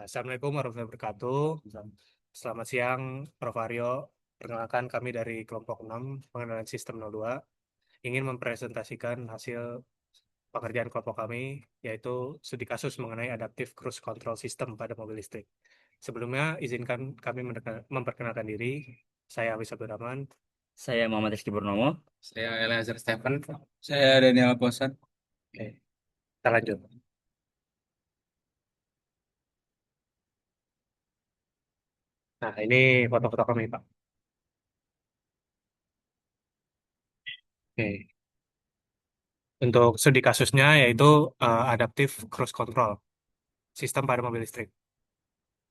Assalamualaikum warahmatullahi wabarakatuh. Selamat siang, Prof. Aryo. Perkenalkan kami dari kelompok 6 pengenalan sistem 02 ingin mempresentasikan hasil pekerjaan kelompok kami, yaitu studi kasus mengenai adaptive cruise control system pada mobil listrik. Sebelumnya, izinkan kami memperkenalkan diri. Saya Awis Abdurrahman. Saya Muhammad Rizky Purnomo. Saya Eliezer Stephen. Saya Daniel Posan. Oke, kita lanjut. Nah, ini foto-foto kami, Pak. Oke. Untuk studi kasusnya yaitu adaptive cruise control sistem pada mobil listrik.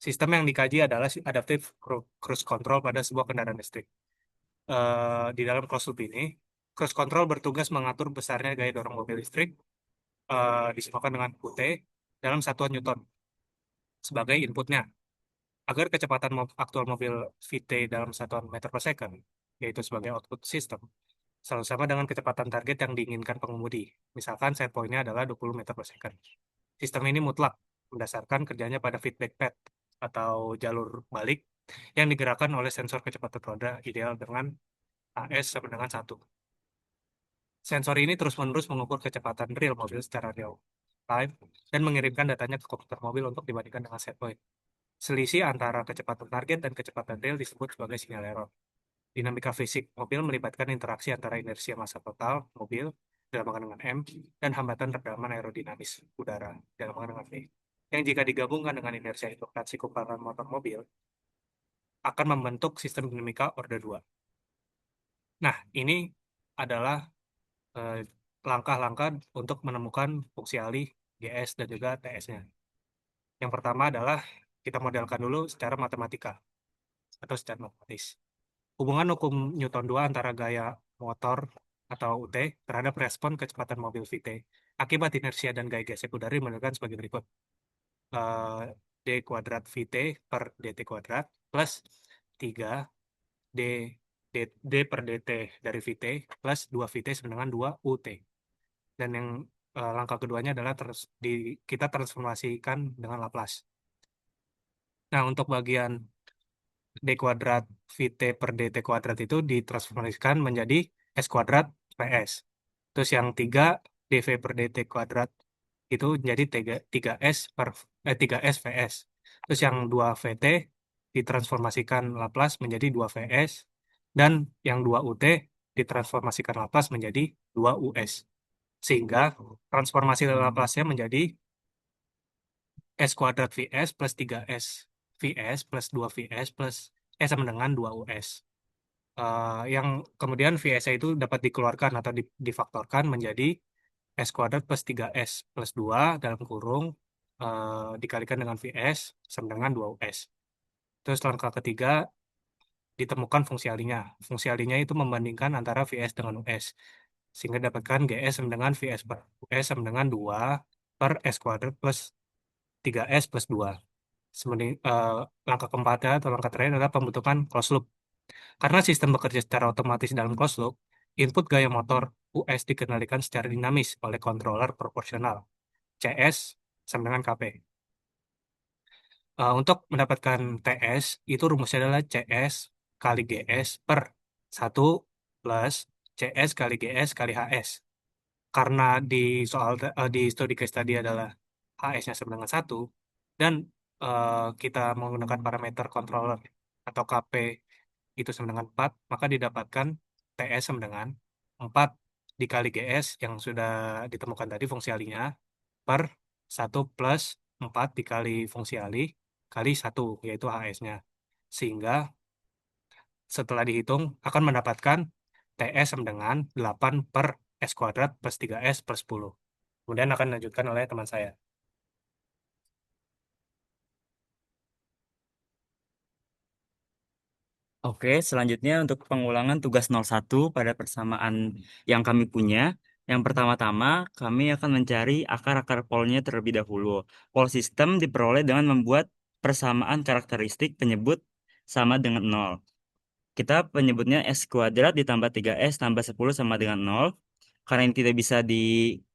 Sistem yang dikaji adalah adaptive cruise control pada sebuah kendaraan listrik. Di dalam closed loop ini, cruise control bertugas mengatur besarnya gaya dorong mobil listrik disebabkan dengan QT dalam satuan Newton sebagai inputnya, agar kecepatan aktual mobil VT dalam satuan meter per second, yaitu sebagai output sistem, selalu sama dengan kecepatan target yang diinginkan pengemudi. Misalkan set point-nya adalah 20 meter per second. Sistem ini mutlak berdasarkan kerjanya pada feedback pad atau jalur balik yang digerakkan oleh sensor kecepatan roda ideal dengan AS sama dengan 1. Sensor ini terus-menerus mengukur kecepatan real mobil secara real time dan mengirimkan datanya ke komputer mobil untuk dibandingkan dengan set point. Selisih antara kecepatan target dan kecepatan real disebut sebagai sinyal error. Dinamika fisik mobil melibatkan interaksi antara inersia massa total mobil dilambangkan dengan M dan hambatan redaman aerodinamis udara dilambangkan dengan V. Yang jika digabungkan dengan inersia inflasi kumparan motor mobil akan membentuk sistem dinamika order 2. Nah, ini adalah eh, langkah-langkah untuk menemukan fungsi alih GS dan juga TS-nya. Yang pertama adalah kita modelkan dulu secara matematika atau secara matematis. Hubungan hukum Newton 2 antara gaya motor atau UT terhadap respon kecepatan mobil VT akibat inersia dan gaya gesek udara menunjukkan sebagai berikut. Eh, D kuadrat VT per DT kuadrat plus 3 D, D, D per DT dari VT plus 2 VT sama dengan 2 UT. Dan yang langkah keduanya adalah kita transformasikan dengan Laplace. Nah, untuk bagian D kuadrat VT per DT kuadrat itu ditransformasikan menjadi S kuadrat PS. Terus yang 3 DV per DT kuadrat itu menjadi 3S VS. Terus yang 2 VT ditransformasikan Laplace menjadi 2 VS dan yang 2 UT ditransformasikan Laplace menjadi 2 US. Sehingga transformasi Laplace-nya menjadi S kuadrat VS plus 3S VS plus 2 VS plus S sama dengan 2 US. Yang kemudian VS itu dapat dikeluarkan atau difaktorkan menjadi S kuadrat plus 3S plus 2 dalam kurung dikalikan dengan VS sama dengan 2 US. Terus langkah ketiga ditemukan fungsi alinya. Fungsi alinya itu membandingkan antara VS dengan US. Sehingga dapatkan GS sama dengan VS per US sama dengan 2 per S kuadrat plus 3S plus 2. Langkah keempatnya atau langkah terakhir adalah pembentukan closed loop. Karena sistem bekerja secara otomatis dalam closed loop, input gaya motor US dikendalikan secara dinamis oleh controller proporsional CS sama dengan KP. Untuk mendapatkan TS, itu rumusnya adalah CS kali GS per 1 plus CS kali GS kali HS. Karena di studi case tadi adalah HS-nya sama dengan 1, dan kita menggunakan parameter controller atau KP itu sama dengan 4, maka didapatkan TS sama dengan 4 dikali GS yang sudah ditemukan tadi fungsi alihnya per 1 plus 4 dikali fungsi alih kali 1 yaitu HS-nya. Sehingga setelah dihitung akan mendapatkan TS sama dengan 8 per S kuadrat plus 3S per 10. Kemudian akan dilanjutkan oleh teman saya. Oke, selanjutnya untuk pengulangan tugas 01 pada persamaan yang kami punya. Yang pertama-tama, kami akan mencari akar-akar polnya terlebih dahulu. Pol sistem diperoleh dengan membuat persamaan karakteristik penyebut sama dengan 0. Kita penyebutnya S kuadrat ditambah 3S tambah 10 sama dengan 0. Karena ini tidak bisa diambil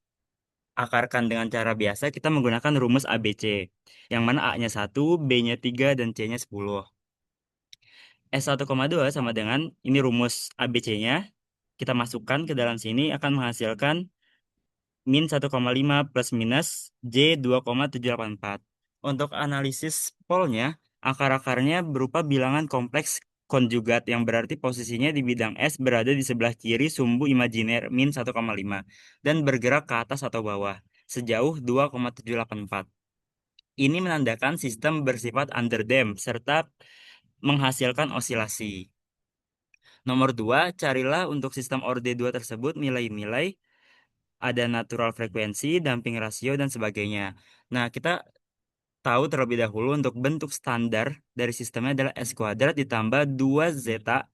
akarkan dengan cara biasa, kita menggunakan rumus ABC, yang mana A-nya 1, B-nya 3, dan C-nya 10. S1,2 sama dengan, ini rumus ABC-nya, kita masukkan ke dalam sini akan menghasilkan min 1,5 plus minus J 2,784. Untuk analisis polnya, akar-akarnya berupa bilangan kompleks konjugat yang berarti posisinya di bidang S berada di sebelah kiri sumbu imajiner min 1,5 dan bergerak ke atas atau bawah sejauh 2,784. Ini menandakan sistem bersifat underdamped serta menghasilkan osilasi. Nomor 2, carilah untuk sistem orde 2 tersebut nilai-nilai ada natural frekuensi, damping rasio, dan sebagainya. Nah, kita tahu terlebih dahulu untuk bentuk standar dari sistemnya adalah S kuadrat ditambah 2 zeta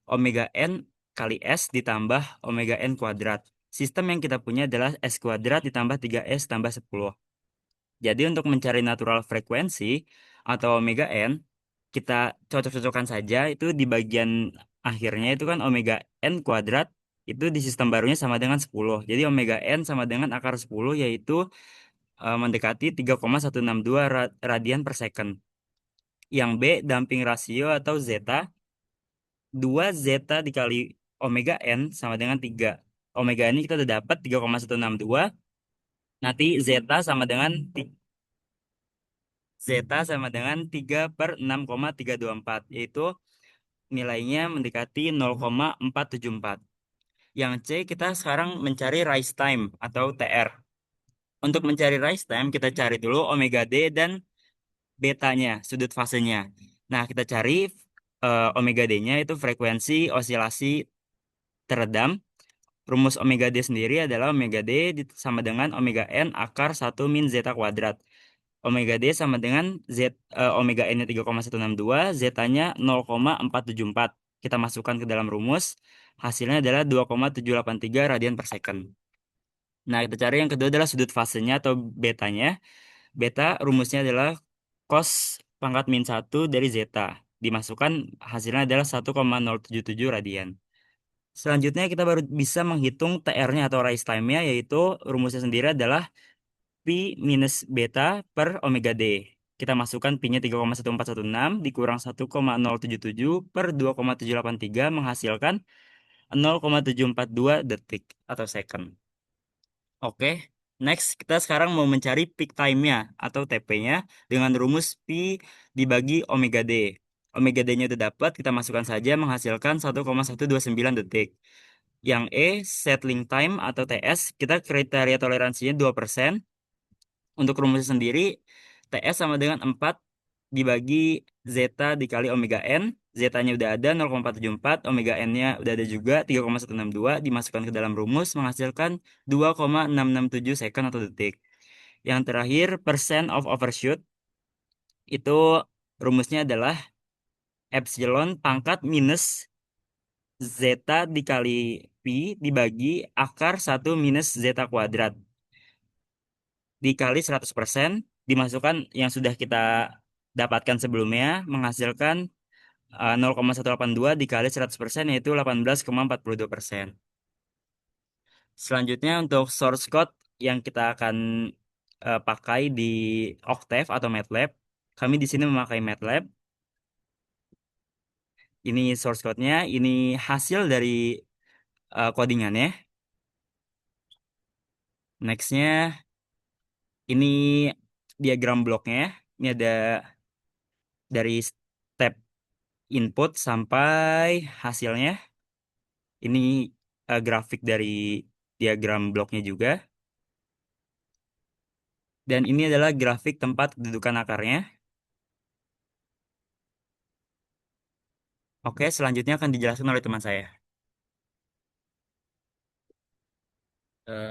omega n kali S ditambah omega n kuadrat. Sistem yang kita punya adalah S kuadrat ditambah 3S tambah 10. Jadi untuk mencari natural frekuensi atau omega n, kita cocok-cocokkan saja itu di bagian akhirnya itu kan omega n kuadrat itu di sistem barunya sama dengan 10. Jadi omega n sama dengan akar 10 yaitu mendekati 3,162 radian per second. Yang B, damping rasio atau zeta, 2 zeta dikali omega n sama dengan 3. Omega n ini kita udah dapat 3,162. Nanti zeta sama dengan 3 per 6,324, yaitu nilainya mendekati 0,474. Yang C, kita sekarang mencari rise time atau TR. Untuk mencari rise time, kita cari dulu omega D dan betanya, sudut fasenya. Nah, kita cari omega D-nya itu frekuensi osilasi teredam. Rumus omega D sendiri adalah omega D sama dengan omega N akar 1 min zeta kuadrat. Omega D sama dengan omega N-nya 3,162, zeta-nya 0,474. Kita masukkan ke dalam rumus, hasilnya adalah 2,783 radian per second. Nah, kita cari yang kedua adalah sudut fasenya atau betanya. Beta rumusnya adalah cos pangkat min 1 dari zeta. Dimasukkan hasilnya adalah 1,077 radian. Selanjutnya kita baru bisa menghitung TR-nya atau rise time-nya, yaitu rumusnya sendiri adalah Pi minus beta per omega D. Kita masukkan Pi-nya 3,1416 dikurang 1,077 per 2,783 menghasilkan 0,742 detik atau second. Oke, next kita sekarang mau mencari peak time-nya atau TP-nya dengan rumus Pi dibagi omega D. Omega D-nya udah dapat, kita masukkan saja menghasilkan 1,129 detik. Yang E, settling time atau TS, kita kriteria toleransinya 2%. Untuk rumusnya sendiri, TS sama dengan 4 dibagi zeta dikali omega n. Zeta-nya udah ada 0,474, omega n-nya udah ada juga 3,162, dimasukkan ke dalam rumus menghasilkan 2,667 second atau detik. Yang terakhir, percent of overshoot, itu rumusnya adalah epsilon pangkat minus zeta dikali pi dibagi akar 1 minus zeta kuadrat dikali 100%, dimasukkan yang sudah kita dapatkan sebelumnya menghasilkan 0,182 dikali 100% yaitu 18,42%. Selanjutnya untuk source code yang kita akan pakai di Octave atau MATLAB. Kami di sini memakai MATLAB. Ini source code-nya, ini hasil dari codingannya. Next-nya, ini diagram bloknya. Ini ada dari step input sampai hasilnya. Ini grafik dari diagram bloknya juga. Dan ini adalah grafik tempat kedudukan akarnya. Oke, selanjutnya akan dijelaskan oleh teman saya.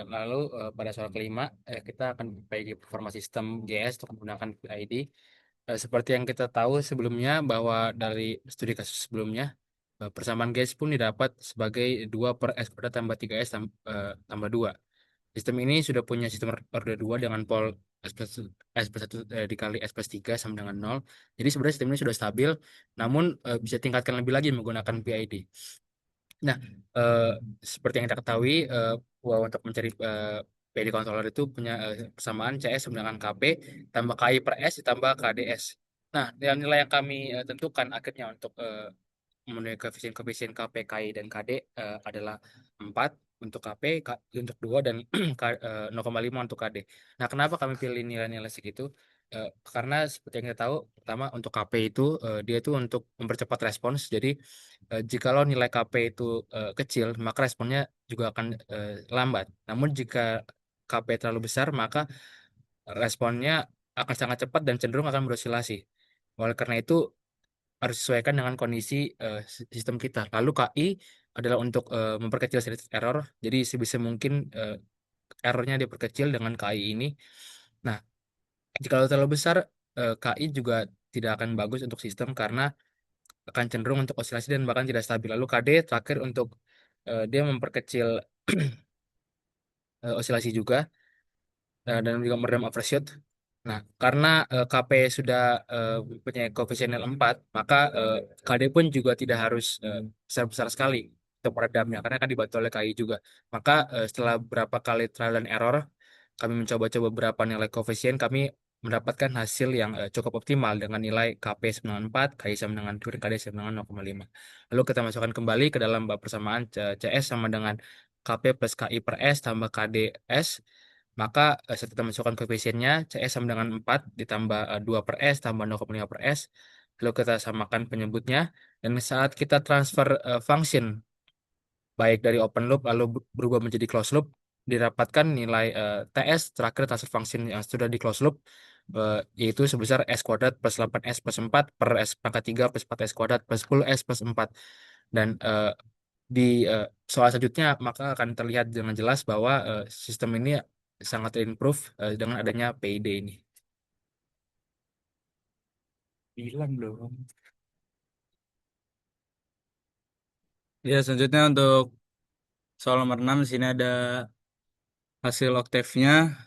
Lalu pada soal kelima, kita akan perbaiki performa sistem GS untuk menggunakan PID. Seperti yang kita tahu sebelumnya bahwa dari studi kasus sebelumnya, persamaan GS pun didapat sebagai 2 per S kuadrat tambah 3S tambah 2. Sistem ini sudah punya sistem order 2 dengan pol S plus 1 dikali S plus 3 sama dengan 0. Jadi sebenarnya sistem ini sudah stabil, namun bisa tingkatkan lebih lagi menggunakan PID. Nah, seperti yang kita ketahui, bahwa untuk mencari PID controller itu punya persamaan CS sama dengan KP tambah KI per S ditambah KDS. Nah, yang nilai yang kami tentukan akhirnya untuk memenuhi koefisien-koefisien KP, KI, dan KD adalah 4 untuk KP, untuk 2 dan 0,5 untuk KD. Nah, kenapa kami pilih nilai-nilai segitu? Karena seperti yang kita tahu, pertama untuk KP itu dia itu untuk mempercepat respons. Jadi, jikalau nilai KP itu kecil, maka responnya juga akan lambat. Namun jika KP terlalu besar, maka responnya akan sangat cepat dan cenderung akan berosilasi. Oleh karena itu, harus disesuaikan dengan kondisi sistem kita. Lalu KI adalah untuk memperkecil sedikit error. Jadi sebisa mungkin errornya diperkecil dengan KI ini. Nah, jika terlalu besar, KI juga tidak akan bagus untuk sistem karena akan cenderung untuk osilasi dan bahkan tidak stabil. Lalu KD terakhir untuk dia memperkecil osilasi juga dan juga meredam overshoot. Nah, karena KP sudah mempunyai koefisien 4, maka KD pun juga tidak harus besar-besar sekali untuk meredamnya, karena akan dibantu oleh KI juga. Maka setelah beberapa kali trial and error, kami mencoba-coba beberapa nilai koefisien, kami mendapatkan hasil yang cukup optimal dengan nilai KP sama dengan 4, KI sama dengan 2, dan KD sama dengan 0,5. Lalu kita masukkan kembali ke dalam persamaan CS sama dengan KP plus KI per S tambah KDS. Maka setelah kita masukkan koefisiennya, CS sama dengan 4 ditambah 2 per S tambah 0,5 per S. Lalu kita samakan penyebutnya. Dan saat kita transfer function baik dari open loop lalu berubah menjadi closed loop, didapatkan nilai TS terakhir transfer function yang sudah di closed loop, yaitu sebesar S kuadrat plus 8S plus 4 per S pangkat 3 plus 4S kuadrat plus 10S plus 4. Dan di soal selanjutnya maka akan terlihat dengan jelas bahwa sistem ini sangat improve dengan adanya PID ini. Bilang dong. Ya, selanjutnya untuk soal nomor 6 di sini ada hasil oktavnya.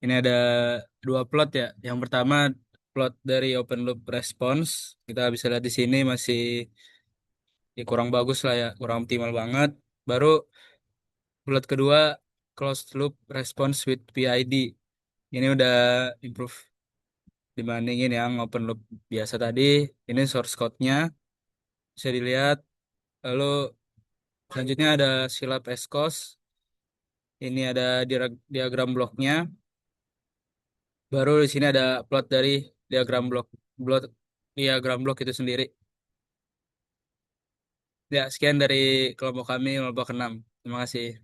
Ini ada dua plot ya. Yang pertama plot dari open loop response. Kita bisa lihat di sini masih ya kurang bagus lah ya, kurang optimal banget. Baru plot kedua closed loop response with PID. Ini udah improve dibandingin yang open loop biasa tadi. Ini source code-nya bisa dilihat. Lalu selanjutnya ada silap escos. Ini ada diagram bloknya. Baru di sini ada plot dari diagram blok diagram blok itu sendiri. Ya, sekian dari kelompok kami, kelompok 6. Terima kasih.